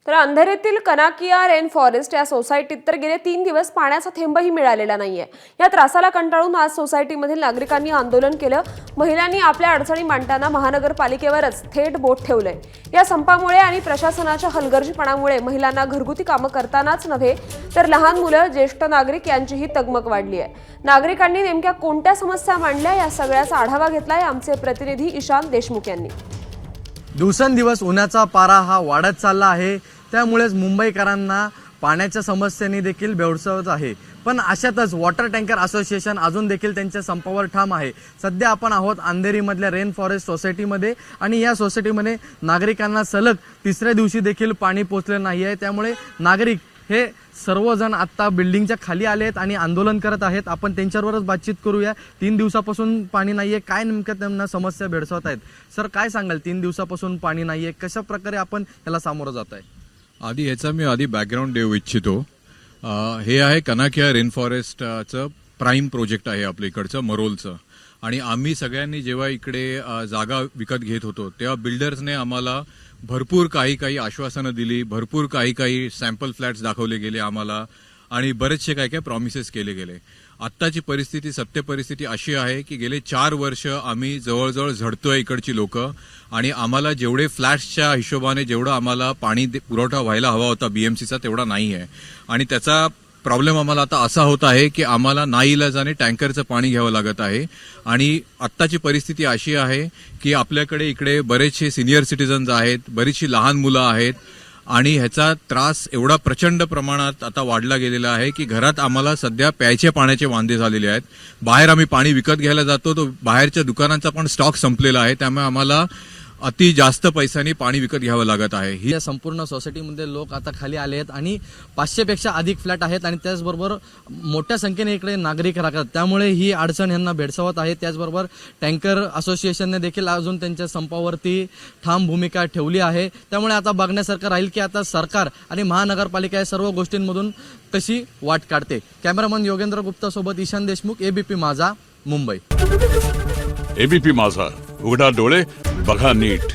तर अंधेरीतील कनाकिया rain forest या सोसायटीत तर गेले 3 दिवस पाण्याचा थेंबही मिळालेला नाहीये। या त्रासाला कंटाळून आज सोसायटीमधील नागरिकांनी आंदोलन केलं। महिलांनी आपल्या अडचणी मांडताना महानगरपालिकेवरच थेट बोट ठेवलंय। या संपामुळे आणि प्रशासनाच्या हलगर्जीपणामुळे महिलांना घरगुती कामं करतानाच नव्हे तर लहान मुलं, ज्येष्ठ नागरिक यांचीही तगमग वाढली आहे। नागरिकांनी नेमक्या कोणत्या समस्या मांडल्या या सगळ्याचा आढावा घेतलाय आमचे प्रतिनिधी ईशान देशमुख यांनी। दिवसेंदिवस उन्हाचा पारा हा वाढत चालला आहे, त्यामुळेच मुंबईकरांना पाण्याच्या समस्येने देखील भेडसावत आहे। पण अशातच वॉटर टँकर असोसिएशन अजून देखील त्यांच्या संपावर ठाम आहे। सध्या आपण आहोत अंधेरीमधल्या रेन फॉरेस्ट सोसायटीमध्ये आणि या सोसायटीमध्ये नागरिकांना सलग तिसऱ्या दिवशी देखील पाणी पोहोचले नाही आहे। त्यामुळे नागरिक हे सर्वजण आता बिल्डिंगच्या खाली आले आहेत आणि आंदोलन करत आहेत। आपण त्यांच्यावरच बातचीत करूया। 3 दिवसापासून पाणी नाहीये, काय नेमकं त्यांना समस्या भेडसावत आहेत? सर, काय सांगाल? 3 दिवसापासून पाणी नाहीये, कशा प्रकारे आपण याला सामोरं जात आहे? याचा मी बॅकग्राऊंड देऊ इच्छितो। हे आहे कनाकिया रेन फॉरेस्टचं प्राईम प्रोजेक्ट आहे आपल्या इकडचं मरोलचं। आणि आम्ही सगळ्यांनी जेव्हा इकडे जागा विकत घेत होतो तेव्हा बिल्डर्सने आम्हाला भरपूर काही आश्वासनं दिली, भरपूर काही सॅम्पल फ्लॅट्स दाखवले गेले आम्हाला आणि बरेचसे काय प्रॉमिसेस केले गेले। आत्ताची परिस्थिती, सत्य परिस्थिती अशी आहे की गेले 4 वर्ष आम्ही जवळजवळ झडतोय इकडची लोकं आणि आम्हाला जेवढे फ्लॅट्सच्या हिशोबाने जेवढा आम्हाला पाणी पुरवठा व्हायला हवा होता बीएमसीचा तेवढा नाही आहे। आणि त्याचा प्रॉब्लेम आम्हाला आता असा होत आहे की आम्हाला नाईलाजाने टँकरचं पाणी घ्यावं लागत आहे। आणि आत्ताची परिस्थिती अशी आहे की आपल्याकडे इकडे बरेचसे सिनियर सिटीजन्स आहेत, बरीचशी लहान मुलं आहेत आणि ह्याचा त्रास एवढा प्रचंड प्रमाणात आता वाढला गेलेला आहे की घरात आम्हाला सध्या प्यायच्या पाण्याचे वांदे झालेले आहेत। बाहेर आम्ही पाणी विकत घ्यायला जातो तो बाहेरच्या दुकानांचा पण स्टॉक संपलेला आहे, त्यामुळे आम्हाला अति जास्त पैशांनी पाणी विकत घ्यावं लागत आहे। ही संपूर्ण सोसायटीमध्ये लोक आता खाली आले आहेत आणि 500 पेक्षा अधिक फ्लॅट आहेत आणि त्याचबरोबर मोठ्या संख्येने इकडे नागरिक राहतात, त्यामुळे ही अडचण यांना भेडसावत आहे। त्याचबरोबर टँकर असोसिएशनने देखील अजून त्यांच्या संपावरती ठाम भूमिका ठेवली आहे। त्यामुळे आता बघण्यासारखं राहील की आता सरकार आणि महानगरपालिका या सर्व गोष्टींमधून कशी वाट काढते। कॅमेरामन योगेंद्र गुप्ता सोबत ईशान देशमुख, एबीपी माझा, मुंबई। एबीपी माझा, उघडा डोळे बघा नीट।